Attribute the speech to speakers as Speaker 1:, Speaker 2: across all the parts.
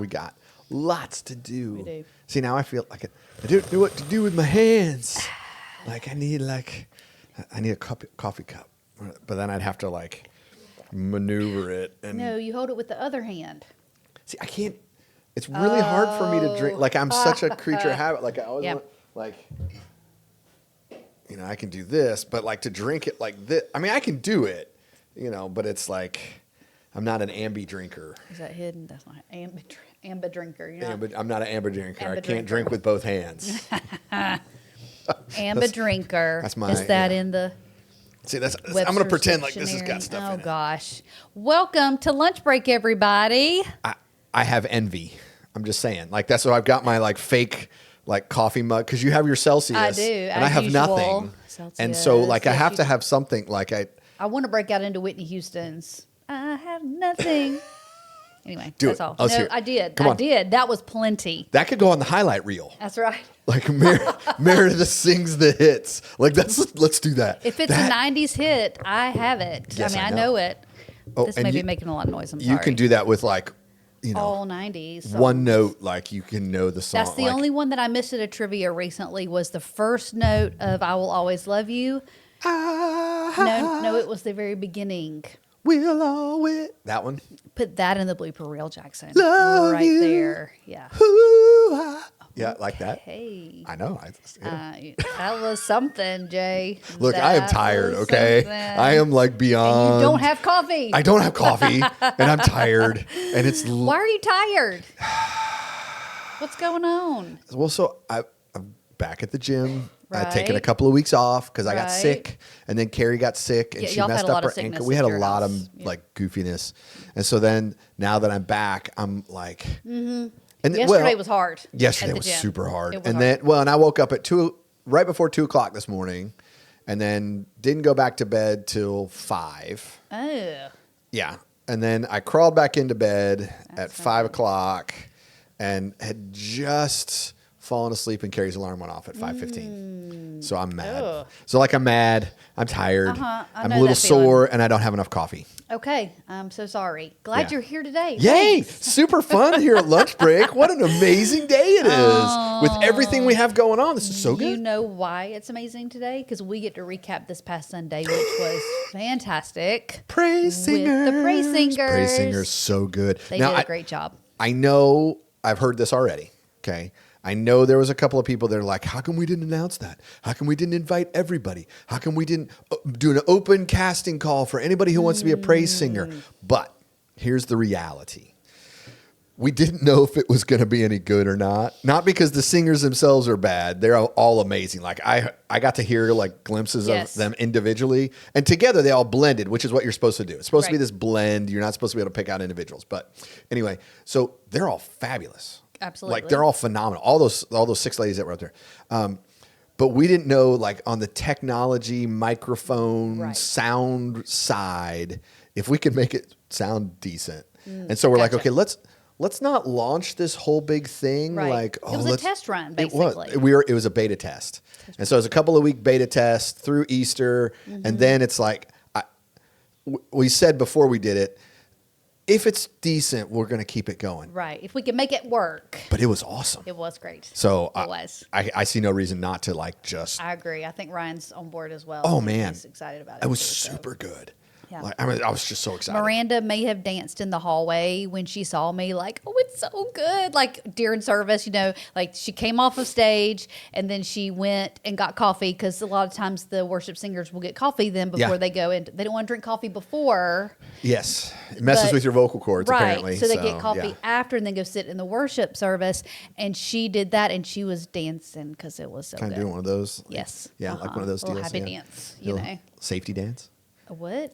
Speaker 1: We got lots to do.
Speaker 2: We do.
Speaker 1: See, now I feel like I don't know what to do with my hands. Like I need a coffee cup, but then I'd have to like maneuver it. And
Speaker 2: No, you hold it with the other hand.
Speaker 1: see, I can't. It's really hard for me to drink. Like I'm such a creature of habit. Like I always
Speaker 2: Yep.
Speaker 1: want, like, I can do this, but like to drink it like this. I mean, I can do it, but it's like I'm not an ambi drinker.
Speaker 2: Is that hidden? That's not amber drinker.
Speaker 1: I'm not an amber drinker.
Speaker 2: Amber
Speaker 1: I can't
Speaker 2: drinker.
Speaker 1: drink with both hands.
Speaker 2: Amber drinker.
Speaker 1: that's my-
Speaker 2: Is that
Speaker 1: yeah.
Speaker 2: in the
Speaker 1: See, I'm going to
Speaker 2: Webster's
Speaker 1: pretend like this has
Speaker 2: dictionary?
Speaker 1: got stuff in it.
Speaker 2: Oh gosh! Welcome to lunch break, everybody.
Speaker 1: I have envy. I'm just saying. Like that's why I've got my like fake like coffee mug because you have your Celsius.
Speaker 2: I do,
Speaker 1: and I
Speaker 2: as
Speaker 1: have
Speaker 2: usual.
Speaker 1: nothing.
Speaker 2: Celsius,
Speaker 1: And so like I
Speaker 2: yes,
Speaker 1: have
Speaker 2: you
Speaker 1: to
Speaker 2: do.
Speaker 1: have something like
Speaker 2: I want to break out into Whitney Houston's "I Have Nothing." Anyway,
Speaker 1: Do
Speaker 2: that's
Speaker 1: it.
Speaker 2: all.
Speaker 1: Let's hear
Speaker 2: No,
Speaker 1: it.
Speaker 2: I did.
Speaker 1: Come
Speaker 2: I
Speaker 1: on.
Speaker 2: did. That was plenty.
Speaker 1: that could go on the highlight reel.
Speaker 2: That's right.
Speaker 1: Like Meredith sings the hits. Like let's do that.
Speaker 2: If it's a '90s hit, I have it.
Speaker 1: Yes,
Speaker 2: I
Speaker 1: I
Speaker 2: know
Speaker 1: know.
Speaker 2: it.
Speaker 1: Oh,
Speaker 2: This
Speaker 1: and
Speaker 2: may be
Speaker 1: you-
Speaker 2: making a lot of noise. I'm
Speaker 1: You
Speaker 2: sorry.
Speaker 1: can do that with like,
Speaker 2: all '90s.
Speaker 1: one
Speaker 2: songs.
Speaker 1: note. Like you can know the song.
Speaker 2: That's the
Speaker 1: like,
Speaker 2: only one that I missed at a trivia recently was the first note of "I Will Always Love You." No, it was the very beginning.
Speaker 1: We'll always that one.
Speaker 2: Put that in the blooper reel, Jackson.
Speaker 1: Love
Speaker 2: right
Speaker 1: you.
Speaker 2: there. Yeah.
Speaker 1: Yeah, like that.
Speaker 2: Hey.
Speaker 1: I know.
Speaker 2: That was something, Jay.
Speaker 1: Look, I am
Speaker 2: That
Speaker 1: tired.
Speaker 2: was
Speaker 1: Okay,
Speaker 2: something.
Speaker 1: I am like beyond.
Speaker 2: And you don't have coffee.
Speaker 1: I don't have coffee, and I'm tired, and it's
Speaker 2: Why are you tired? What's going on?
Speaker 1: well. So I'm back at the gym. I'd taken a
Speaker 2: Right.
Speaker 1: couple of weeks off because I got
Speaker 2: Right.
Speaker 1: sick, and then Carrie got sick, and
Speaker 2: Yeah,
Speaker 1: she
Speaker 2: y'all had
Speaker 1: messed
Speaker 2: a lot
Speaker 1: up
Speaker 2: of
Speaker 1: her ankle.
Speaker 2: sickness
Speaker 1: We had
Speaker 2: at
Speaker 1: a
Speaker 2: your
Speaker 1: lot
Speaker 2: house.
Speaker 1: of
Speaker 2: Yeah.
Speaker 1: like goofiness, and so then now that I'm back, I'm like, and
Speaker 2: Yesterday was hard.
Speaker 1: Yesterday
Speaker 2: at the
Speaker 1: was
Speaker 2: gym.
Speaker 1: super hard,
Speaker 2: It was
Speaker 1: and
Speaker 2: hard.
Speaker 1: then and I woke up at right before 2:00 this morning, and then didn't go back to bed till 5.
Speaker 2: Oh.
Speaker 1: Yeah. And then I crawled back into bed at
Speaker 2: That's
Speaker 1: 5:00 and had just fallen asleep and Carrie's alarm went off at 5:15. So I'm mad.
Speaker 2: Ugh.
Speaker 1: So like I'm mad, I'm tired,
Speaker 2: I
Speaker 1: I'm
Speaker 2: know
Speaker 1: a little
Speaker 2: that feeling.
Speaker 1: sore, and I don't have enough coffee.
Speaker 2: Okay. I'm so sorry. Glad
Speaker 1: Yeah.
Speaker 2: you're here today.
Speaker 1: Yay!
Speaker 2: Thanks.
Speaker 1: Super fun here at lunch break. What an amazing day it is with everything we have going on. This is so
Speaker 2: You
Speaker 1: good.
Speaker 2: know why it's amazing today? Because we get to recap this past Sunday, which was fantastic.
Speaker 1: Praise
Speaker 2: With
Speaker 1: singers.
Speaker 2: the praise singers.
Speaker 1: Praise singers, so good.
Speaker 2: They
Speaker 1: Now,
Speaker 2: did a
Speaker 1: I-
Speaker 2: great job.
Speaker 1: I know I've heard this already. Okay. I know there was a couple of people that are like, how come we didn't announce that? How come we didn't invite everybody? How come we didn't do an open casting call for anybody who wants to be a praise singer? But here's the reality. We didn't know if it was going to be any good or not. Not because the singers themselves are bad. They're all amazing. Like I got to hear like glimpses
Speaker 2: Yes.
Speaker 1: of them individually, and together they all blended, which is what you're supposed to do. It's supposed to be
Speaker 2: Right.
Speaker 1: this blend. You're not supposed to be able to pick out individuals. But anyway, so they're all fabulous.
Speaker 2: Absolutely.
Speaker 1: Like they're all phenomenal. All those 6 ladies that were out there. But we didn't know like on the technology, microphone,
Speaker 2: Right.
Speaker 1: sound side, if we could make it sound decent. And so we're like,
Speaker 2: gotcha.
Speaker 1: okay, let's not launch this whole big thing.
Speaker 2: Right.
Speaker 1: Like,
Speaker 2: It was a test run,
Speaker 1: It was.
Speaker 2: basically.
Speaker 1: It was a beta test. And so it was a couple of week beta test through Easter.
Speaker 2: Mm-hmm.
Speaker 1: And then it's like, we said before we did it, if it's decent, we're going to keep it going.
Speaker 2: Right. If we can make it work.
Speaker 1: But it was awesome.
Speaker 2: It was great.
Speaker 1: So
Speaker 2: It was.
Speaker 1: I see no reason not to like just.
Speaker 2: I agree. I think Ryan's on board as well.
Speaker 1: Oh man,
Speaker 2: He's excited about it.
Speaker 1: It was
Speaker 2: too, so.
Speaker 1: super good.
Speaker 2: Yeah.
Speaker 1: Like, I was just so excited.
Speaker 2: Miranda may have danced in the hallway when she saw me, like, oh, it's so good. Like during service, like she came off of stage and then she went and got coffee because a lot of times the worship singers will get coffee then before
Speaker 1: Yeah.
Speaker 2: they go in. They don't want to drink coffee before.
Speaker 1: Yes, it messes
Speaker 2: But-
Speaker 1: with your vocal cords
Speaker 2: Right.
Speaker 1: apparently.
Speaker 2: So they get coffee
Speaker 1: yeah.
Speaker 2: after and then go sit in the worship service. And she did that and she was dancing because it was so
Speaker 1: Kind
Speaker 2: good.
Speaker 1: of doing one of those. Like,
Speaker 2: Yes.
Speaker 1: Yeah, like one of those
Speaker 2: A little
Speaker 1: deals.
Speaker 2: happy
Speaker 1: yeah.
Speaker 2: dance,
Speaker 1: Little Safety dance.
Speaker 2: A what?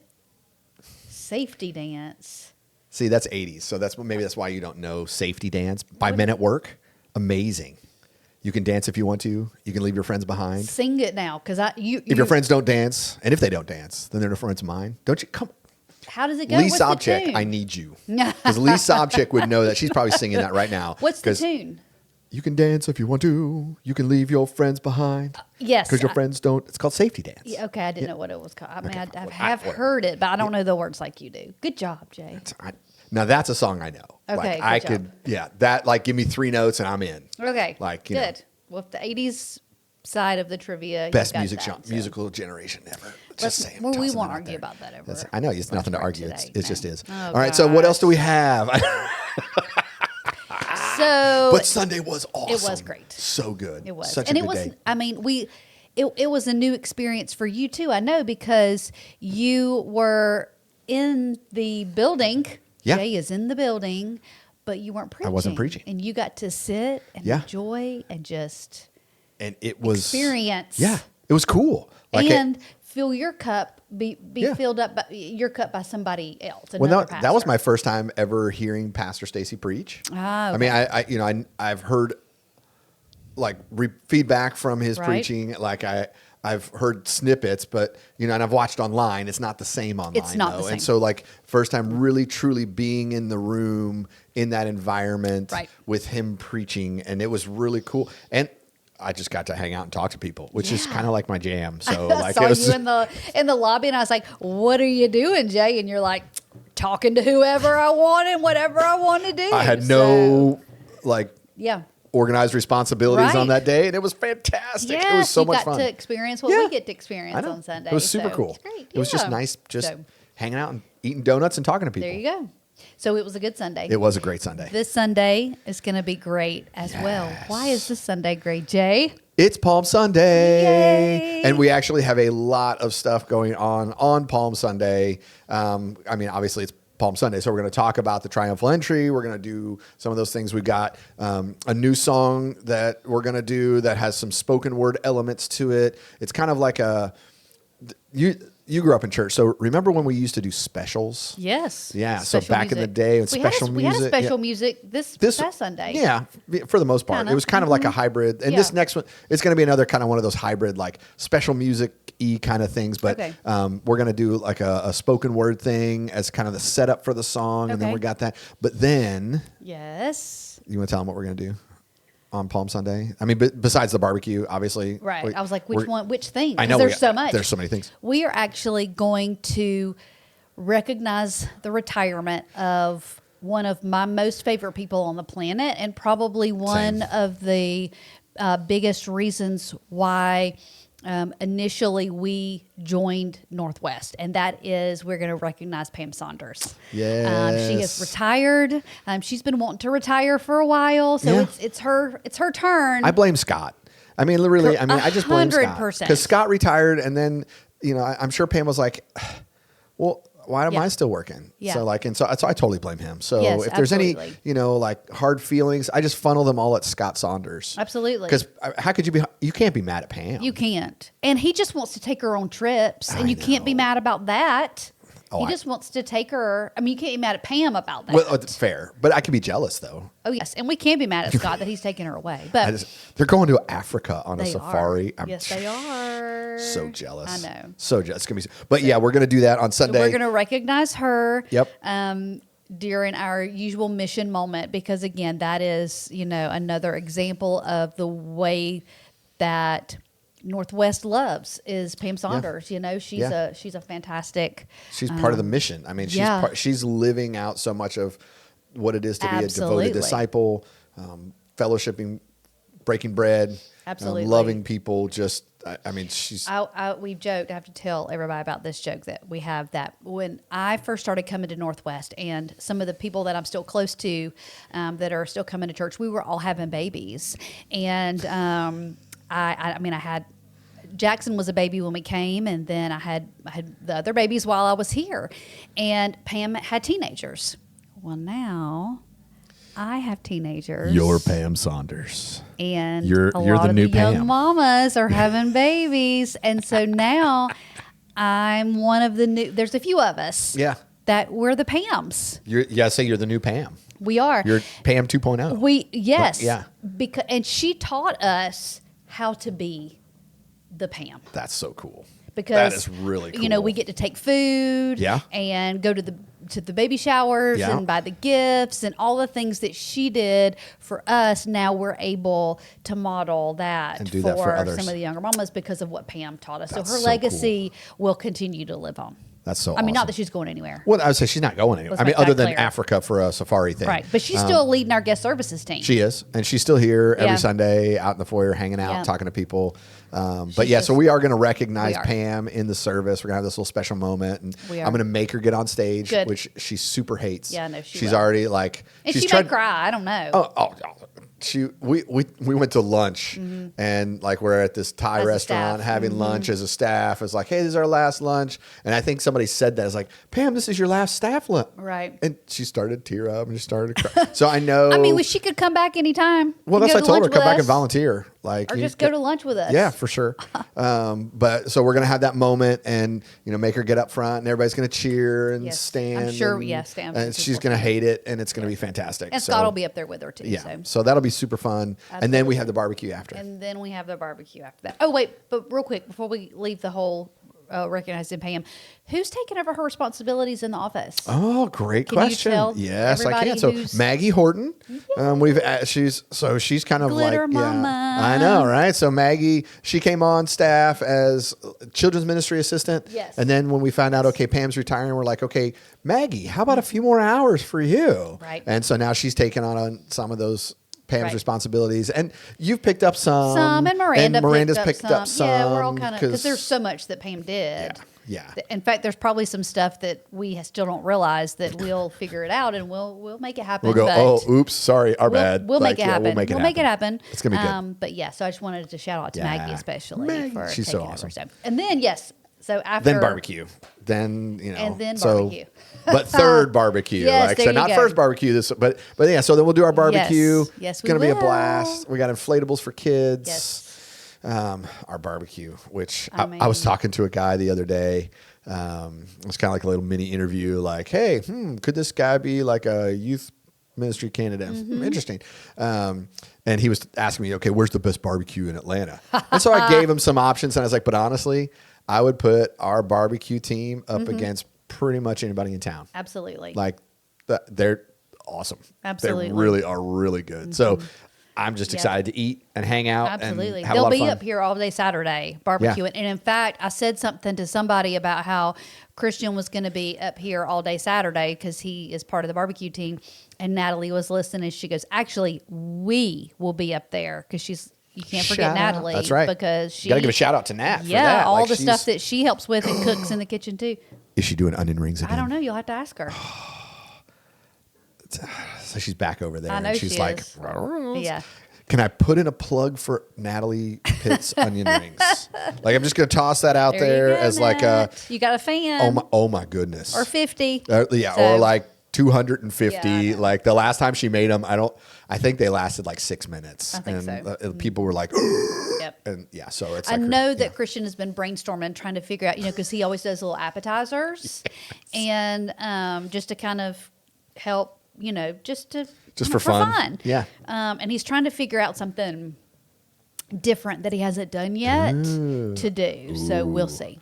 Speaker 2: Safety dance.
Speaker 1: See, that's 80s. So maybe that's why you don't know Safety Dance by Men at Work. Amazing. You can dance if you want to. You can leave your friends behind.
Speaker 2: Sing it now, because
Speaker 1: If your friends don't dance, and if they don't dance, then they're no friends of mine. Don't you? Come.
Speaker 2: How does it go?
Speaker 1: Lee
Speaker 2: What's the
Speaker 1: Sobchak,
Speaker 2: tune?
Speaker 1: I need you. Because Lee Sobchak would know that. She's probably singing that right now.
Speaker 2: What's the
Speaker 1: 'Cause
Speaker 2: tune?
Speaker 1: You can dance if you want to. You can leave your friends behind.
Speaker 2: Yes.
Speaker 1: Because your friends don't. It's called Safety Dance.
Speaker 2: Yeah, okay, I didn't know what it was called. I mean,
Speaker 1: Okay.
Speaker 2: I have heard it, but I don't know the words like you do. Good job, Jay.
Speaker 1: Now that's a song I know.
Speaker 2: Okay,
Speaker 1: Like I
Speaker 2: good
Speaker 1: could, that like give me 3 notes and I'm in.
Speaker 2: Okay,
Speaker 1: Like, you know.
Speaker 2: good. Well, if the '80s side of the trivia,
Speaker 1: Best
Speaker 2: you got that, so.
Speaker 1: musical generation ever. Just saying.
Speaker 2: Well, we
Speaker 1: tossing
Speaker 2: won't
Speaker 1: that out
Speaker 2: argue
Speaker 1: there.
Speaker 2: about that over.
Speaker 1: I know it's nothing to
Speaker 2: break
Speaker 1: argue.
Speaker 2: today.
Speaker 1: It
Speaker 2: No.
Speaker 1: just is.
Speaker 2: Oh,
Speaker 1: All right. So what else do we have?
Speaker 2: So
Speaker 1: But Sunday was awesome.
Speaker 2: it was great.
Speaker 1: So good.
Speaker 2: It was,
Speaker 1: Such
Speaker 2: and
Speaker 1: a
Speaker 2: it
Speaker 1: good
Speaker 2: was.
Speaker 1: day.
Speaker 2: I mean, it was a new experience for you too. I know because you were in the building.
Speaker 1: Yeah.
Speaker 2: Jay is in the building, but you weren't preaching.
Speaker 1: I wasn't preaching.
Speaker 2: and you got to sit and
Speaker 1: Yeah.
Speaker 2: enjoy and just
Speaker 1: And it was
Speaker 2: experience.
Speaker 1: Yeah, it was cool. Like
Speaker 2: and fill your cup, be
Speaker 1: Yeah.
Speaker 2: filled up by your cup by somebody else.
Speaker 1: well,
Speaker 2: Another
Speaker 1: that was
Speaker 2: pastor.
Speaker 1: my first time ever hearing Pastor Stacy preach.
Speaker 2: Ah,
Speaker 1: I mean, I've heard like feedback from his
Speaker 2: Right.
Speaker 1: preaching. Like I've heard snippets, but and I've watched online. It's not the same online.
Speaker 2: It's not
Speaker 1: though.
Speaker 2: the same.
Speaker 1: And so like first time really truly being in the room in that environment
Speaker 2: Right.
Speaker 1: with him preaching, and it was really cool. And I just got to hang out and talk to people, which is
Speaker 2: Yeah.
Speaker 1: kind of like my jam. So
Speaker 2: I
Speaker 1: like
Speaker 2: saw
Speaker 1: it was,
Speaker 2: you in the lobby, and I was like, "What are you doing, Jay?" And you're like, "Talking to whoever I want and whatever I want to do."
Speaker 1: I had
Speaker 2: So,
Speaker 1: no like
Speaker 2: yeah.
Speaker 1: organized responsibilities on
Speaker 2: Right.
Speaker 1: that day, and it was fantastic.
Speaker 2: Yes,
Speaker 1: it was so
Speaker 2: you
Speaker 1: much
Speaker 2: got
Speaker 1: fun.
Speaker 2: to experience what
Speaker 1: Yeah.
Speaker 2: we get to experience
Speaker 1: I know.
Speaker 2: on Sunday.
Speaker 1: It was super
Speaker 2: so
Speaker 1: cool.
Speaker 2: It's great.
Speaker 1: It was just
Speaker 2: Yeah.
Speaker 1: nice, just
Speaker 2: So,
Speaker 1: hanging out and eating donuts and talking to people.
Speaker 2: there you go. So it was a good Sunday.
Speaker 1: It was a great Sunday.
Speaker 2: This Sunday is going to be great as well. Why is this Sunday great, Jay?
Speaker 1: It's Palm Sunday,
Speaker 2: Yay.
Speaker 1: and we actually have a lot of stuff going on Palm Sunday. I mean, obviously it's Palm Sunday, so we're going to talk about the triumphal entry. We're going to do some of those things. We've got a new song that we're going to do that has some spoken word elements to it. It's kind of like you grew up in church, so remember when we used to do specials?
Speaker 2: Yes.
Speaker 1: Yeah, so
Speaker 2: Special
Speaker 1: back in the
Speaker 2: music.
Speaker 1: day with
Speaker 2: we had
Speaker 1: special
Speaker 2: We had a
Speaker 1: music,
Speaker 2: special
Speaker 1: yeah.
Speaker 2: music this past Sunday.
Speaker 1: Yeah, for the most part.
Speaker 2: Kinda.
Speaker 1: It was kind of like a hybrid. And this
Speaker 2: Yeah.
Speaker 1: next one, it's going to be another kind of one of those hybrid, like special music-y kind of things. But
Speaker 2: Okay.
Speaker 1: we're going to do like a spoken word thing as kind of the setup for the song. And then
Speaker 2: Okay.
Speaker 1: we got that. But then,
Speaker 2: Yes.
Speaker 1: you want to tell them what we're going to do on Palm Sunday? I mean, besides the barbecue, obviously.
Speaker 2: Right. I was like, which thing?
Speaker 1: I
Speaker 2: 'Cause
Speaker 1: know.
Speaker 2: there's so much.
Speaker 1: There's so many things.
Speaker 2: We are actually going to recognize the retirement of one of my most favorite people on the planet, and probably one
Speaker 1: Same.
Speaker 2: of the biggest reasons why initially we joined Northwest, and that is we're going to recognize Pam Saunders. She
Speaker 1: Yes.
Speaker 2: is retired. She's been wanting to retire for a while, so
Speaker 1: Yeah.
Speaker 2: it's her turn.
Speaker 1: I blame Scott. I mean, really, I just blame Scott.
Speaker 2: 100%.
Speaker 1: Because Scott retired, and then, I'm sure Pam was like, well, why am
Speaker 2: Yeah.
Speaker 1: I still working?
Speaker 2: Yeah.
Speaker 1: So so I totally blame him. So
Speaker 2: Yes,
Speaker 1: if there's
Speaker 2: absolutely.
Speaker 1: any, like hard feelings, I just funnel them all at Scott Saunders.
Speaker 2: Absolutely.
Speaker 1: Because how could you can't be mad at Pam.
Speaker 2: You can't. And he just wants to take her on trips, and
Speaker 1: I
Speaker 2: you can't be
Speaker 1: know.
Speaker 2: mad about that.
Speaker 1: Oh,
Speaker 2: he just wants to take her. I mean, you can't be mad at Pam about that.
Speaker 1: Well, it's fair, but I could be jealous though.
Speaker 2: Oh, yes. And we can't be mad at Scott that he's taking her away. But
Speaker 1: They're going to Africa on a
Speaker 2: they
Speaker 1: safari.
Speaker 2: are. Yes, they are.
Speaker 1: So jealous.
Speaker 2: I know.
Speaker 1: So jealous. It's gonna be. But yeah, we're gonna do that on Sunday.
Speaker 2: We're going to recognize her.
Speaker 1: Yep.
Speaker 2: During our usual mission moment, because again, that is, another example of the way that Northwest loves is Pam Saunders. She's
Speaker 1: Yeah.
Speaker 2: she's a fantastic.
Speaker 1: She's part of the mission. I mean,
Speaker 2: yeah.
Speaker 1: she's living out so much of what it is to be a
Speaker 2: Absolutely.
Speaker 1: devoted disciple, fellowshipping, breaking bread,
Speaker 2: Absolutely.
Speaker 1: loving people. Just, she's
Speaker 2: We've joked. I have to tell everybody about this joke that we have, that when I first started coming to Northwest, and some of the people that I'm still close to that are still coming to church, we were all having babies. And I had Jackson was a baby when we came, and then I had the other babies while I was here. And Pam had teenagers. Well, now I have teenagers.
Speaker 1: You're Pam Saunders.
Speaker 2: And
Speaker 1: You're
Speaker 2: a
Speaker 1: the
Speaker 2: lot of
Speaker 1: new
Speaker 2: the young
Speaker 1: Pam.
Speaker 2: mamas are having babies. And so now I'm one of the new, there's a few of us
Speaker 1: Yeah.
Speaker 2: that we're the Pams.
Speaker 1: Say you're the new Pam.
Speaker 2: We are.
Speaker 1: You're Pam 2.0.
Speaker 2: Yes.
Speaker 1: Yeah.
Speaker 2: And she taught us how to be the Pam.
Speaker 1: That's so cool.
Speaker 2: Because
Speaker 1: that is really cool.
Speaker 2: we get to take food,
Speaker 1: Yeah.
Speaker 2: and go to the baby showers,
Speaker 1: Yeah.
Speaker 2: and buy the gifts and all the things that she did for us. Now we're able to model that
Speaker 1: And do that for others.
Speaker 2: some of the younger mamas because of what Pam taught us.
Speaker 1: That's
Speaker 2: so her
Speaker 1: so
Speaker 2: legacy will continue to live on.
Speaker 1: That's so
Speaker 2: I mean,
Speaker 1: awesome.
Speaker 2: not that she's going anywhere.
Speaker 1: Well, I would say she's not going anywhere.
Speaker 2: Let's
Speaker 1: I mean,
Speaker 2: make
Speaker 1: other
Speaker 2: that
Speaker 1: than
Speaker 2: clear.
Speaker 1: Africa for a safari thing.
Speaker 2: Right. But she's still leading our guest services team.
Speaker 1: She is. And she's still here every
Speaker 2: Yeah.
Speaker 1: Sunday out in the foyer, hanging out,
Speaker 2: Yeah.
Speaker 1: talking to people. But
Speaker 2: She's
Speaker 1: yeah, so
Speaker 2: just-
Speaker 1: we are going to recognize
Speaker 2: we are.
Speaker 1: Pam in the service. We're going to have this little special moment. And
Speaker 2: We
Speaker 1: I'm
Speaker 2: are.
Speaker 1: going to make her get on stage,
Speaker 2: Good.
Speaker 1: which she super hates.
Speaker 2: Yeah, I know she
Speaker 1: She's
Speaker 2: will.
Speaker 1: already like...
Speaker 2: And
Speaker 1: she's
Speaker 2: she
Speaker 1: tried,
Speaker 2: may cry. I don't know.
Speaker 1: Oh, we went to lunch and like we're at this Thai
Speaker 2: As a
Speaker 1: restaurant
Speaker 2: staff.
Speaker 1: having lunch as a staff. It's like, hey, this is our last lunch. And I think somebody said that. It's like, Pam, this is your last staff lunch.
Speaker 2: Right.
Speaker 1: And she started to tear up and she started to cry. So I know.
Speaker 2: I mean, she could come back anytime.
Speaker 1: well,
Speaker 2: and
Speaker 1: that's
Speaker 2: go
Speaker 1: what I told her.
Speaker 2: lunch
Speaker 1: Come
Speaker 2: with
Speaker 1: back and
Speaker 2: us,
Speaker 1: volunteer. Like,
Speaker 2: Or
Speaker 1: you
Speaker 2: just go to lunch with us.
Speaker 1: Yeah, for sure. But so we're gonna have that moment and make her get up front and everybody's gonna cheer and
Speaker 2: Yes.
Speaker 1: stand.
Speaker 2: I'm sure,
Speaker 1: And,
Speaker 2: yeah, stand
Speaker 1: and
Speaker 2: is
Speaker 1: she's gonna
Speaker 2: important.
Speaker 1: hate it and it's gonna be fantastic.
Speaker 2: And
Speaker 1: So,
Speaker 2: Scott will be up there with her too.
Speaker 1: yeah.
Speaker 2: So.
Speaker 1: So that'll be super fun. And then we have the barbecue after.
Speaker 2: And then we have the barbecue after that. Oh, wait, but real quick, before we leave the whole recognizing Pam, who's taking over her responsibilities in the office?
Speaker 1: Oh, great
Speaker 2: Can you
Speaker 1: question.
Speaker 2: tell
Speaker 1: Yes, I
Speaker 2: everybody
Speaker 1: can. So
Speaker 2: who's-
Speaker 1: Maggie Horton, she's kind of
Speaker 2: Glitter
Speaker 1: like
Speaker 2: mama.
Speaker 1: I know, right? So Maggie, she came on staff as children's ministry assistant.
Speaker 2: Yes.
Speaker 1: And then when we found out, okay, Pam's retiring, we're like, okay, Maggie, how about a few more hours for you?
Speaker 2: Right.
Speaker 1: And so now she's taken on some of those Pam's
Speaker 2: Right.
Speaker 1: responsibilities, and you've picked up some,
Speaker 2: And Miranda's
Speaker 1: picked up some.
Speaker 2: Yeah, we're all kind of, because there's so much that Pam did.
Speaker 1: Yeah.
Speaker 2: In fact, there's probably some stuff that we still don't realize that we'll figure it out and we'll make it happen.
Speaker 1: We'll go,
Speaker 2: but
Speaker 1: oh, oops, sorry, our bad.
Speaker 2: We'll
Speaker 1: Like,
Speaker 2: make it
Speaker 1: yeah,
Speaker 2: happen.
Speaker 1: We'll make it happen. It's gonna be good.
Speaker 2: But yeah, so I just wanted to shout out to
Speaker 1: Yeah.
Speaker 2: Maggie especially
Speaker 1: Maggie,
Speaker 2: for
Speaker 1: she's so
Speaker 2: taking
Speaker 1: awesome.
Speaker 2: over. So, and then yes, so after
Speaker 1: Then barbecue. Then
Speaker 2: And then
Speaker 1: so-
Speaker 2: barbecue.
Speaker 1: But third barbecue.
Speaker 2: Yes,
Speaker 1: like
Speaker 2: there
Speaker 1: so
Speaker 2: you
Speaker 1: not
Speaker 2: go.
Speaker 1: first barbecue but yeah, so then we'll do our barbecue.
Speaker 2: Yes,
Speaker 1: it's
Speaker 2: we
Speaker 1: gonna be a
Speaker 2: will.
Speaker 1: blast. We got inflatables for kids.
Speaker 2: Yes.
Speaker 1: Our barbecue, which
Speaker 2: I
Speaker 1: I was
Speaker 2: mean-
Speaker 1: talking to a guy the other day. It was kind of like a little mini interview, like, hey, could this guy be like a youth ministry candidate?
Speaker 2: Mm-hmm.
Speaker 1: Interesting. And he was asking me, okay, where's the best barbecue in Atlanta? And so I gave him some options, and I was like, but honestly, I would put our barbecue team up
Speaker 2: Mm-hmm.
Speaker 1: against pretty much anybody in town.
Speaker 2: Absolutely.
Speaker 1: Like, they're awesome.
Speaker 2: Absolutely.
Speaker 1: They really are really good. So I'm just
Speaker 2: Yeah.
Speaker 1: excited to eat and hang out.
Speaker 2: Absolutely.
Speaker 1: And have a
Speaker 2: They'll
Speaker 1: lot of
Speaker 2: be
Speaker 1: fun.
Speaker 2: up here all day Saturday barbecuing. And in fact, I said something to somebody about how Christian was going to be up here all day Saturday because he is part of the barbecue team. And Natalie was listening. She goes, actually, we will be up there because you can't forget
Speaker 1: Shout out.
Speaker 2: Natalie.
Speaker 1: That's right.
Speaker 2: Because she.
Speaker 1: You gotta give a shout out to Nat.
Speaker 2: Yeah,
Speaker 1: for that.
Speaker 2: all
Speaker 1: Like,
Speaker 2: the stuff
Speaker 1: she's-
Speaker 2: that she helps with and cooks in the kitchen too.
Speaker 1: Is she doing onion rings again?
Speaker 2: I don't know. You'll have to ask her.
Speaker 1: So she's back over there.
Speaker 2: I know
Speaker 1: and she's
Speaker 2: she
Speaker 1: like,
Speaker 2: is. Yeah.
Speaker 1: can I put in a plug for Natalie Pitt's onion rings? Like, I'm just gonna toss that out there,
Speaker 2: you go,
Speaker 1: as like a
Speaker 2: Nat. You got a fan.
Speaker 1: oh my goodness,
Speaker 2: Or 50.
Speaker 1: yeah,
Speaker 2: So-
Speaker 1: or like 250.
Speaker 2: Yeah, I know.
Speaker 1: Like the last time she made them, I think they lasted like 6 minutes.
Speaker 2: I think
Speaker 1: and
Speaker 2: so.
Speaker 1: People were like,
Speaker 2: Yep.
Speaker 1: and yeah, so it's.
Speaker 2: I
Speaker 1: like her-
Speaker 2: know
Speaker 1: yeah.
Speaker 2: that Christian has been brainstorming, trying to figure out, because he always does little appetizers, and just to kind of help, just
Speaker 1: for fun.
Speaker 2: fun.
Speaker 1: Yeah.
Speaker 2: And he's trying to figure out something different that he hasn't done yet to do. So we'll see.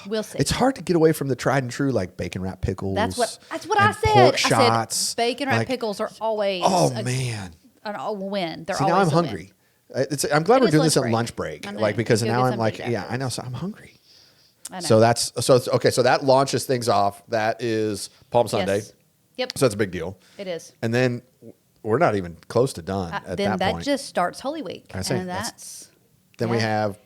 Speaker 2: We'll see.
Speaker 1: It's hard to get away from the tried and true, like bacon wrapped pickles.
Speaker 2: That's what
Speaker 1: and
Speaker 2: I said.
Speaker 1: Pork
Speaker 2: I
Speaker 1: shots.
Speaker 2: said bacon wrapped
Speaker 1: like,
Speaker 2: pickles are always
Speaker 1: Oh
Speaker 2: a
Speaker 1: man!
Speaker 2: win. They're
Speaker 1: See, now
Speaker 2: always
Speaker 1: I'm
Speaker 2: a win.
Speaker 1: hungry. I'm glad
Speaker 2: It
Speaker 1: we're
Speaker 2: is
Speaker 1: doing this at
Speaker 2: lunch
Speaker 1: lunch
Speaker 2: break.
Speaker 1: break,
Speaker 2: I know.
Speaker 1: like because
Speaker 2: Go
Speaker 1: now
Speaker 2: get
Speaker 1: I'm
Speaker 2: something
Speaker 1: like,
Speaker 2: to eat
Speaker 1: yeah,
Speaker 2: after.
Speaker 1: I know, so I'm hungry.
Speaker 2: I know.
Speaker 1: So it's okay. So that launches things off. That is Palm Sunday.
Speaker 2: Yes. Yep.
Speaker 1: So that's a big deal.
Speaker 2: It is.
Speaker 1: And then we're not even close to done at
Speaker 2: Then
Speaker 1: that point.
Speaker 2: just starts Holy Week.
Speaker 1: I say,
Speaker 2: And
Speaker 1: that's- Then we
Speaker 2: yeah.
Speaker 1: have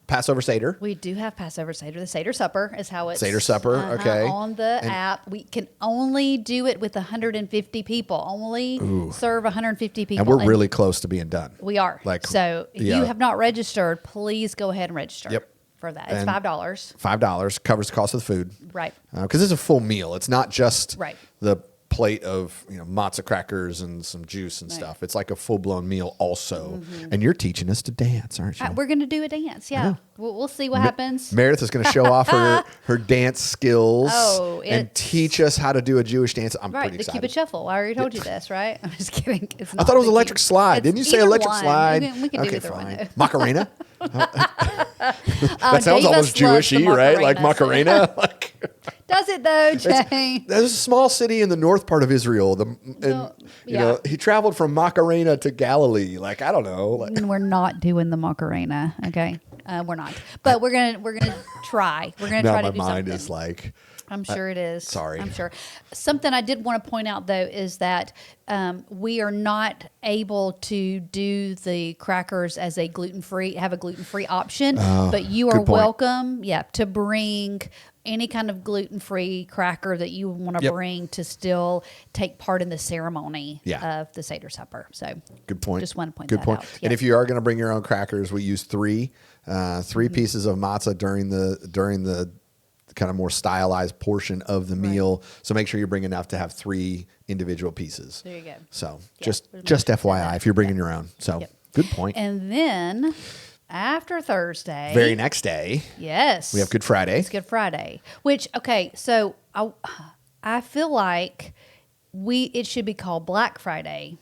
Speaker 1: Passover Seder.
Speaker 2: We do have Passover Seder. The Seder Supper is how it's
Speaker 1: Seder Supper, okay.
Speaker 2: on the
Speaker 1: And-
Speaker 2: app. We can only do it with 150 people. Only serve 150 people.
Speaker 1: And we're really close to being done.
Speaker 2: we are.
Speaker 1: like,
Speaker 2: So if
Speaker 1: yeah.
Speaker 2: you have not registered, please go ahead and register.
Speaker 1: Yep.
Speaker 2: For that, it's
Speaker 1: And-
Speaker 2: $5.
Speaker 1: $5 covers the cost of the food.
Speaker 2: Right.
Speaker 1: Because it's a full meal. It's not just
Speaker 2: Right.
Speaker 1: the plate of matzo crackers and some juice and
Speaker 2: Right.
Speaker 1: stuff. It's like a full blown meal also. And you're teaching us to dance, aren't you?
Speaker 2: We're going to do a dance. Yeah. We'll see what happens.
Speaker 1: Meredith is going to show off her dance skills
Speaker 2: Oh,
Speaker 1: and
Speaker 2: it's-
Speaker 1: teach us how to do a Jewish dance. I'm
Speaker 2: Right,
Speaker 1: pretty
Speaker 2: the
Speaker 1: excited.
Speaker 2: Cupid Shuffle. I already told you this, right? I'm just kidding. It's
Speaker 1: I
Speaker 2: not
Speaker 1: thought it was
Speaker 2: the
Speaker 1: electric
Speaker 2: Cupid-
Speaker 1: slide.
Speaker 2: It's
Speaker 1: Didn't you say
Speaker 2: either
Speaker 1: electric
Speaker 2: one.
Speaker 1: slide?
Speaker 2: We can do
Speaker 1: okay,
Speaker 2: either one.
Speaker 1: fine.
Speaker 2: though.
Speaker 1: Macarena? That sounds
Speaker 2: Davis
Speaker 1: almost
Speaker 2: loves the
Speaker 1: Jewishy, right? Like
Speaker 2: Macarena.
Speaker 1: Macarena. Like,
Speaker 2: Does it though, Jay?
Speaker 1: there's a small city in the north part of Israel.
Speaker 2: yeah.
Speaker 1: He traveled from Macarena to Galilee. Like, I don't know. Like,
Speaker 2: We're not doing the Macarena, okay? We're not, but we're gonna try. We're gonna
Speaker 1: now
Speaker 2: try
Speaker 1: my
Speaker 2: to do
Speaker 1: mind
Speaker 2: something.
Speaker 1: is like,
Speaker 2: I'm sure it is.
Speaker 1: Sorry.
Speaker 2: I'm sure. Something I did want to point out, though, is that we are not able to do the crackers as a gluten-free option, but you are
Speaker 1: good point.
Speaker 2: welcome, to bring any kind of gluten-free cracker that you want to bring to still take part in the ceremony of the Seder supper. So
Speaker 1: good point.
Speaker 2: Just want to point
Speaker 1: good
Speaker 2: that
Speaker 1: point.
Speaker 2: out.
Speaker 1: And if you are going to bring your own crackers, we use three pieces of matzah during the kind of more stylized portion of the meal. So make sure you bring enough to have 3 individual pieces.
Speaker 2: There you go.
Speaker 1: So
Speaker 2: Yeah,
Speaker 1: just
Speaker 2: we'll
Speaker 1: FYI if you're bringing your own. So good point.
Speaker 2: And then after Thursday,
Speaker 1: Very next day,
Speaker 2: yes,
Speaker 1: we have Good Friday.
Speaker 2: It's Good Friday. Which so I feel like it should be called Black Friday.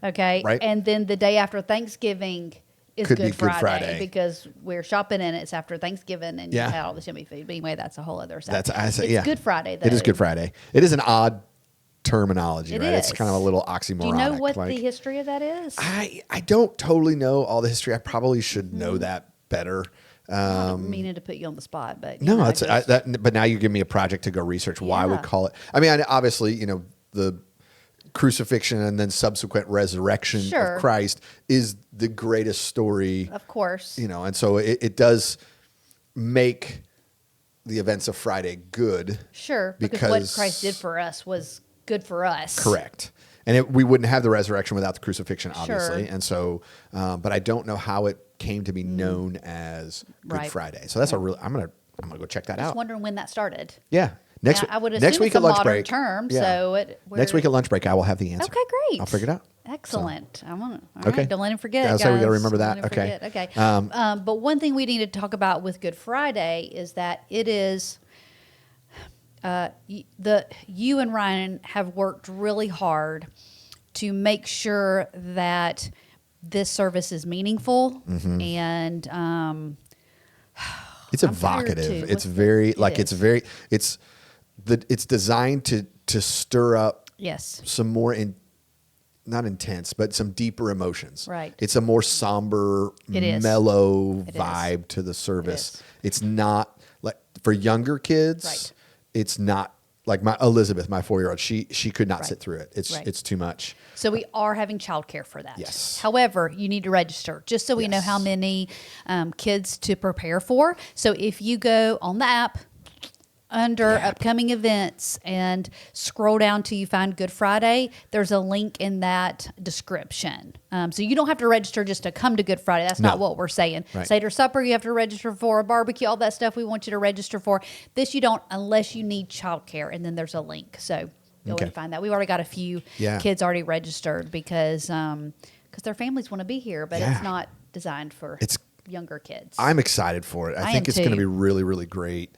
Speaker 2: Okay,
Speaker 1: Right.
Speaker 2: And then the day after Thanksgiving is
Speaker 1: Could be
Speaker 2: Good
Speaker 1: Good
Speaker 2: Friday,
Speaker 1: Friday.
Speaker 2: because we're shopping and it's after Thanksgiving and you
Speaker 1: Yeah.
Speaker 2: had all the yummy food. But anyway, that's a whole other stuff.
Speaker 1: It's
Speaker 2: Good Friday, though.
Speaker 1: It is Good Friday. It is an odd terminology,
Speaker 2: It
Speaker 1: right? It's
Speaker 2: is.
Speaker 1: kind of a little oxymoronic.
Speaker 2: Do you know what
Speaker 1: like,
Speaker 2: the history of that is?
Speaker 1: I don't totally know all the history. I probably should know that better.
Speaker 2: I'm meaning to put you on the spot, but
Speaker 1: No,
Speaker 2: know,
Speaker 1: but now you give me a project to go research why we
Speaker 2: Yeah.
Speaker 1: call it. I mean, obviously, the crucifixion and then subsequent resurrection
Speaker 2: Sure.
Speaker 1: of Christ is the greatest story,
Speaker 2: of course.
Speaker 1: and so it does make the events of Friday good.
Speaker 2: Sure, because what Christ did for us was good for us.
Speaker 1: Correct. And we wouldn't have the resurrection without the crucifixion, obviously.
Speaker 2: Sure.
Speaker 1: And so, but I don't know how it came to be known as Good
Speaker 2: Right.
Speaker 1: Friday. So that's I'm gonna go check that
Speaker 2: Just
Speaker 1: out.
Speaker 2: wondering when that started.
Speaker 1: Yeah. Next
Speaker 2: Now, I would
Speaker 1: next
Speaker 2: assume
Speaker 1: week
Speaker 2: it's a
Speaker 1: at lunch
Speaker 2: modern
Speaker 1: break.
Speaker 2: term,
Speaker 1: Yeah.
Speaker 2: so
Speaker 1: Next week at lunch break, I will have the answer.
Speaker 2: Okay, great.
Speaker 1: I'll figure it out.
Speaker 2: Excellent. I want to.
Speaker 1: Okay.
Speaker 2: Right, don't let him forget.
Speaker 1: That's how we got to
Speaker 2: guys.
Speaker 1: remember
Speaker 2: Don't
Speaker 1: that.
Speaker 2: let him
Speaker 1: Okay.
Speaker 2: forget. Okay. But one thing we need to talk about with Good Friday is that it is. You and Ryan have worked really hard to make sure that this service is meaningful and
Speaker 1: It's
Speaker 2: I'm tired
Speaker 1: evocative.
Speaker 2: too.
Speaker 1: It's
Speaker 2: What's
Speaker 1: very
Speaker 2: it
Speaker 1: like
Speaker 2: is.
Speaker 1: it's designed to stir up
Speaker 2: yes.
Speaker 1: some more not intense, but some deeper emotions.
Speaker 2: Right.
Speaker 1: It's a more somber,
Speaker 2: It is.
Speaker 1: mellow
Speaker 2: It is.
Speaker 1: vibe to the service.
Speaker 2: is.
Speaker 1: It's not like for younger kids.
Speaker 2: Right.
Speaker 1: It's not like my Elizabeth, my 4-year-old. She could not
Speaker 2: Right.
Speaker 1: sit through it.
Speaker 2: Right.
Speaker 1: It's too much.
Speaker 2: So we are having childcare for that.
Speaker 1: Yes.
Speaker 2: However, you need to register just so we know
Speaker 1: Yes.
Speaker 2: how many kids to prepare for. So if you go on the app under upcoming events and scroll down till you find Good Friday, there's a link in that description. So you don't have to register just to come to Good Friday. That's not
Speaker 1: No.
Speaker 2: what we're saying.
Speaker 1: Right.
Speaker 2: Seder supper, you have to register for. Barbecue, all that stuff we want you to register for. This you don't unless you need childcare, and then there's a link. So go
Speaker 1: Okay.
Speaker 2: and find that. We've already got a few kids already registered because their families want to be here, but
Speaker 1: Yeah.
Speaker 2: it's not designed for
Speaker 1: It's-
Speaker 2: younger kids.
Speaker 1: I'm excited for it. I
Speaker 2: I
Speaker 1: think
Speaker 2: am
Speaker 1: it's going to
Speaker 2: too.
Speaker 1: be really, really great.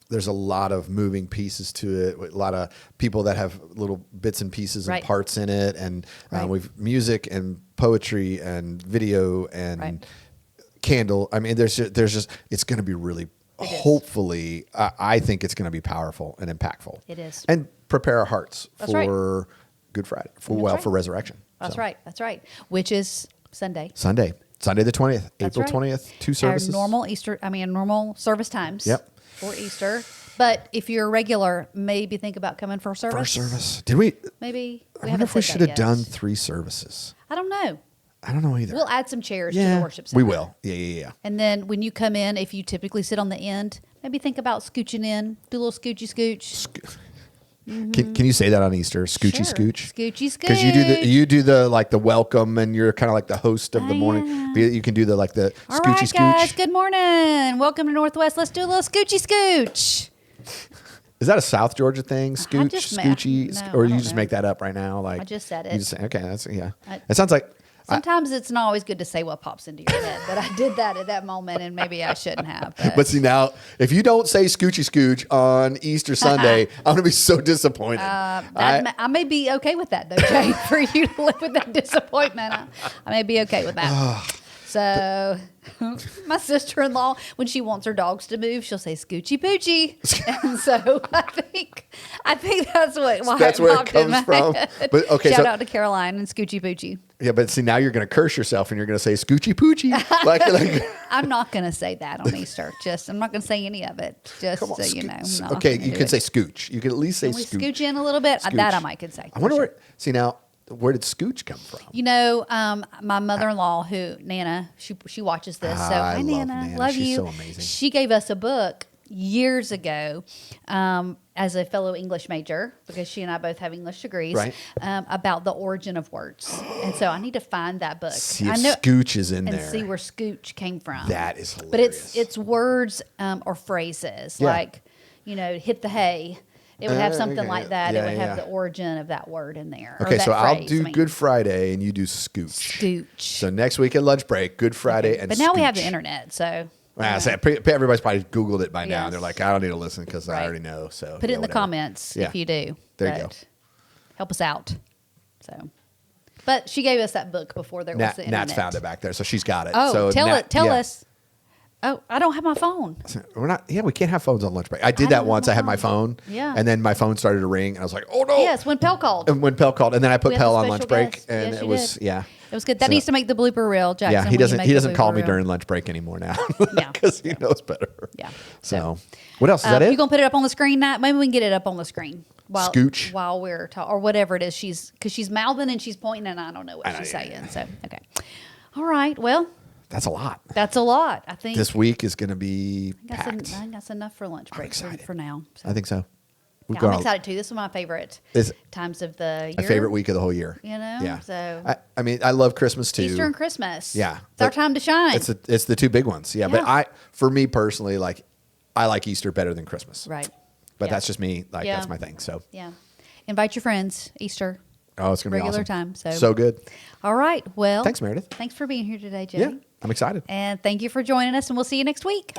Speaker 1: There's a lot of moving pieces to it. A lot of people that have little bits and pieces and
Speaker 2: Right.
Speaker 1: parts in it, and
Speaker 2: Right.
Speaker 1: we've music and poetry and video and
Speaker 2: Right.
Speaker 1: candle. I mean, there's just it's going to be really.
Speaker 2: It is.
Speaker 1: Hopefully, I think it's going to be powerful and impactful.
Speaker 2: It is.
Speaker 1: and prepare our hearts
Speaker 2: That's
Speaker 1: for Good Friday,
Speaker 2: right.
Speaker 1: for resurrection.
Speaker 2: That's
Speaker 1: So,
Speaker 2: right. That's right. Which is Sunday.
Speaker 1: Sunday the 20th,
Speaker 2: That's
Speaker 1: April
Speaker 2: right.
Speaker 1: 20th, 2 services.
Speaker 2: Our normal service times.
Speaker 1: Yep.
Speaker 2: For Easter. But if you're a regular, maybe think about coming for service.
Speaker 1: First service. Did we?
Speaker 2: Maybe
Speaker 1: I
Speaker 2: we
Speaker 1: wonder
Speaker 2: haven't
Speaker 1: if we
Speaker 2: said
Speaker 1: should
Speaker 2: that
Speaker 1: have
Speaker 2: yet.
Speaker 1: done 3 services.
Speaker 2: I don't know.
Speaker 1: I don't know either.
Speaker 2: We'll add some chairs to
Speaker 1: yeah,
Speaker 2: the worship center.
Speaker 1: we will. Yeah.
Speaker 2: And then when you come in, if you typically sit on the end, maybe think about scooching in, do a little scoochy scooch.
Speaker 1: Can you say that on Easter? Scoochy
Speaker 2: Sure.
Speaker 1: scooch.
Speaker 2: Scoochy scooch.
Speaker 1: Because you do the like the welcome, and you're kind of like the host of the morning.
Speaker 2: Yeah.
Speaker 1: You can do the like the
Speaker 2: All
Speaker 1: scoochy
Speaker 2: right,
Speaker 1: scooch.
Speaker 2: guys. Good morning. Welcome to Northwest. Let's do a little scoochy scooch.
Speaker 1: Is that a South Georgia thing? Scooch,
Speaker 2: just
Speaker 1: scoochy,
Speaker 2: no,
Speaker 1: or
Speaker 2: I
Speaker 1: you
Speaker 2: don't
Speaker 1: just
Speaker 2: know.
Speaker 1: make that up right now? Like
Speaker 2: I just said
Speaker 1: You
Speaker 2: it.
Speaker 1: just say, okay, that's yeah.
Speaker 2: I-
Speaker 1: It sounds like.
Speaker 2: Sometimes it's not always good to say what pops into your head, but I did that at that moment, and maybe I shouldn't have.
Speaker 1: But see now, if you don't say scoochy scooch on Easter Sunday, I'm gonna be so disappointed.
Speaker 2: I may be okay with that, though, Jay, for you to live with that disappointment. I may be okay with that. So my sister-in-law, when she wants her dogs to move, she'll say "Scoochie Poochie," and so I think that's why
Speaker 1: That's
Speaker 2: it
Speaker 1: where it
Speaker 2: popped in
Speaker 1: comes
Speaker 2: my
Speaker 1: from.
Speaker 2: head.
Speaker 1: But okay,
Speaker 2: Shout
Speaker 1: so
Speaker 2: out to Caroline and Scoochie Poochie.
Speaker 1: yeah, but see, now you're going to curse yourself and you're going to say "Scoochie Poochie." like
Speaker 2: I'm not going to say that on Easter. I'm not going to say any of it. Just
Speaker 1: come on,
Speaker 2: so you know. I'm not
Speaker 1: okay,
Speaker 2: gonna
Speaker 1: you
Speaker 2: do
Speaker 1: can
Speaker 2: it.
Speaker 1: say "scooch." You can at least say
Speaker 2: Can we
Speaker 1: "scooch."
Speaker 2: scooch in a little bit?
Speaker 1: Scooch.
Speaker 2: That I might could say.
Speaker 1: I wonder
Speaker 2: for
Speaker 1: where. See now, where did "scooch" come from?
Speaker 2: You know, my mother-in-law, who Nana, she watches this. So
Speaker 1: I
Speaker 2: hi,
Speaker 1: love
Speaker 2: Nana,
Speaker 1: Nana.
Speaker 2: love
Speaker 1: She's
Speaker 2: you.
Speaker 1: so amazing.
Speaker 2: She gave us a book years ago, as a fellow English major, because she and I both have English degrees,
Speaker 1: Right.
Speaker 2: About the origin of words. And so I need to find that book.
Speaker 1: See if
Speaker 2: I know,
Speaker 1: "scooch" is in
Speaker 2: and
Speaker 1: there.
Speaker 2: see where scooch came from.
Speaker 1: That is hilarious.
Speaker 2: But it's words or phrases
Speaker 1: Yeah.
Speaker 2: like, hit the hay. It would have something
Speaker 1: Okay.
Speaker 2: like that.
Speaker 1: Yeah,
Speaker 2: it would have
Speaker 1: yeah.
Speaker 2: the origin of that word in there. or
Speaker 1: Okay,
Speaker 2: that
Speaker 1: so I'll
Speaker 2: phrase,
Speaker 1: do
Speaker 2: I mean.
Speaker 1: Good Friday and you do "scooch."
Speaker 2: Scooch.
Speaker 1: So next week at lunch break, Good Friday and
Speaker 2: But now we have the
Speaker 1: scooch.
Speaker 2: internet, so
Speaker 1: Well, so everybody's probably Googled it by now.
Speaker 2: Yes.
Speaker 1: They're like, I don't need to listen because I
Speaker 2: Right.
Speaker 1: already know. So
Speaker 2: put it
Speaker 1: yeah,
Speaker 2: in the
Speaker 1: whatever.
Speaker 2: comments
Speaker 1: Yeah.
Speaker 2: if you do.
Speaker 1: There you go.
Speaker 2: But help us out. So, but she gave us that book before there was the internet.
Speaker 1: Nat's found it back there, so she's got it.
Speaker 2: Oh,
Speaker 1: so
Speaker 2: tell
Speaker 1: yeah.
Speaker 2: us. Oh, I don't have my phone.
Speaker 1: We're not. Yeah, we can't have phones on lunch break. I did
Speaker 2: I
Speaker 1: that
Speaker 2: don't
Speaker 1: once.
Speaker 2: have
Speaker 1: I had
Speaker 2: my
Speaker 1: my phone.
Speaker 2: Yeah.
Speaker 1: And then my phone started to ring, and I was like, "Oh no!"
Speaker 2: Yes, when Pell called.
Speaker 1: And when Pell called, and then I put
Speaker 2: We had
Speaker 1: Pell
Speaker 2: a
Speaker 1: on
Speaker 2: special
Speaker 1: lunch break,
Speaker 2: guest.
Speaker 1: and
Speaker 2: Yes,
Speaker 1: it
Speaker 2: you
Speaker 1: was
Speaker 2: did.
Speaker 1: yeah.
Speaker 2: It was good. That
Speaker 1: So-
Speaker 2: needs to make the blooper reel, Jackson.
Speaker 1: Yeah, he
Speaker 2: when you
Speaker 1: doesn't.
Speaker 2: make
Speaker 1: He
Speaker 2: the
Speaker 1: doesn't call
Speaker 2: blooper
Speaker 1: me
Speaker 2: reel.
Speaker 1: during lunch break anymore now
Speaker 2: Yeah.
Speaker 1: because he knows better.
Speaker 2: Yeah.
Speaker 1: So, what else is that?
Speaker 2: You
Speaker 1: It?
Speaker 2: gonna put it up on the screen now? Maybe we can get it up on the screen
Speaker 1: Scooch.
Speaker 2: while we're talking, or whatever it is. Because she's mouthing and she's pointing, and I don't know what
Speaker 1: I know,
Speaker 2: she's
Speaker 1: yeah,
Speaker 2: saying. So okay, all right. Well,
Speaker 1: That's a lot.
Speaker 2: that's a lot. I think
Speaker 1: This week is going to be
Speaker 2: I
Speaker 1: packed.
Speaker 2: think that's enough for lunch break
Speaker 1: excited.
Speaker 2: for now. So.
Speaker 1: I think so. We've
Speaker 2: Yeah, I'm
Speaker 1: gone
Speaker 2: excited too. This is my favorite
Speaker 1: It's
Speaker 2: times of the year.
Speaker 1: my favorite week of the whole year.
Speaker 2: You know?
Speaker 1: Yeah.
Speaker 2: So
Speaker 1: I mean, I love Christmas too.
Speaker 2: Easter and Christmas.
Speaker 1: Yeah,
Speaker 2: It's our
Speaker 1: but
Speaker 2: time to shine.
Speaker 1: It's the two big ones. Yeah, but
Speaker 2: Yeah.
Speaker 1: for me personally, like I like Easter better than Christmas.
Speaker 2: Right.
Speaker 1: But
Speaker 2: Yeah.
Speaker 1: that's just me. Like
Speaker 2: Yeah.
Speaker 1: that's my thing. So
Speaker 2: Yeah. Invite your friends. Easter.
Speaker 1: oh, it's gonna
Speaker 2: Regular
Speaker 1: be awesome.
Speaker 2: time,
Speaker 1: So good.
Speaker 2: All right. Well,
Speaker 1: Thanks, Meredith.
Speaker 2: Thanks for being here today, Jay.
Speaker 1: Yeah, I'm excited.
Speaker 2: And thank you for joining us, and we'll see you next week.